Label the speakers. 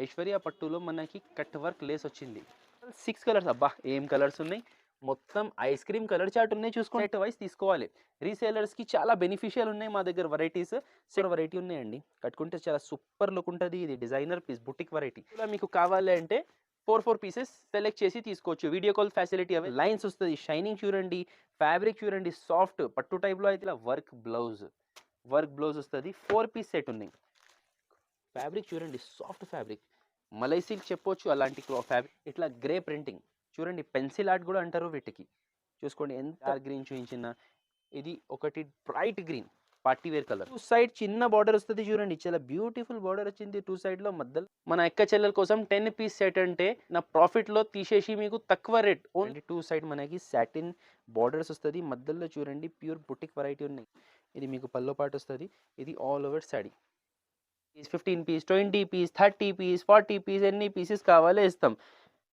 Speaker 1: ఐశ్వర్య పట్టులో మనకి cut work lace వచ్చింది. 6 కలర్స్, అబ్బా ఏం కలర్స్ ఉన్నాయి, మొత్తం ఐస్ క్రీమ్ కలర్ చార్ట్ ఉన్నాయి. చూసుకోండి, సెట్ వైస్ తీసుకోవాలి. రీసేలర్స్కి చాలా బెనిఫిషియల్ ఉన్నాయి మా దగ్గర వెరైటీస్. వెరైటీ ఉన్నాయండి, కట్టుకుంటే చాలా సూపర్ లుక్ ఉంటుంది. ఇది డిజైనర్ పీస్, బుటిక్ వెరైటీ. ఇలా మీకు కావాలి అంటే 4 పీసెస్ సెలెక్ట్ చేసి తీసుకోవచ్చు. వీడియో కాల్ ఫెసిలిటీ అవి, లైన్స్ వస్తుంది, షైనింగ్ చూడండి, ఫ్యాబ్రిక్ చూడండి, సాఫ్ట్ పట్టు టైప్లో అయితే ఇలా వర్క్ బ్లౌజ్ వస్తుంది. 4 పీస్ సెట్ ఉన్నాయి. ఫ్యాబ్రిక్ చూడండి, సాఫ్ట్ ఫ్యాబ్రిక్, మలై సిల్క్ చెప్పొచ్చు అలాంటి ఫ్యాబ్రిక్. ఇట్లా గ్రే ప్రింటింగ్ చూడండి, పెన్సిల్ ఆర్ట్ కూడా అంటారు వీటికి. చూసుకోండి ఎంత డార్క్ గ్రీన్ చూపించిన, ఇది ఒకటి bright green party wear colour. 2 side చిన్న బార్డర్ వస్తుంది చూడండి, చాలా బ్యూటిఫుల్ బార్డర్ వచ్చింది 2 సైడ్లో. మధ్యలో మన ఎక్క చెల్లెల కోసం 10 పీస్ సెట్ అంటే నా ప్రాఫిట్లో తీసేసి మీకు తక్కువ రేట్. ఓన్లీ 2 సైడ్ మనకి సాటిన్ బార్డర్స్ వస్తుంది. మధ్యలో చూడండి ప్యూర్ బుటిక్ వెరైటీ ఉన్నాయి. ఇది మీకు పల్లో పాటు వస్తుంది. ఇది all over sari. 15 piece, 20 piece, 30 piece, 40 piece, ఎన్ని పీసెస్ కావాలో ఇస్తాం.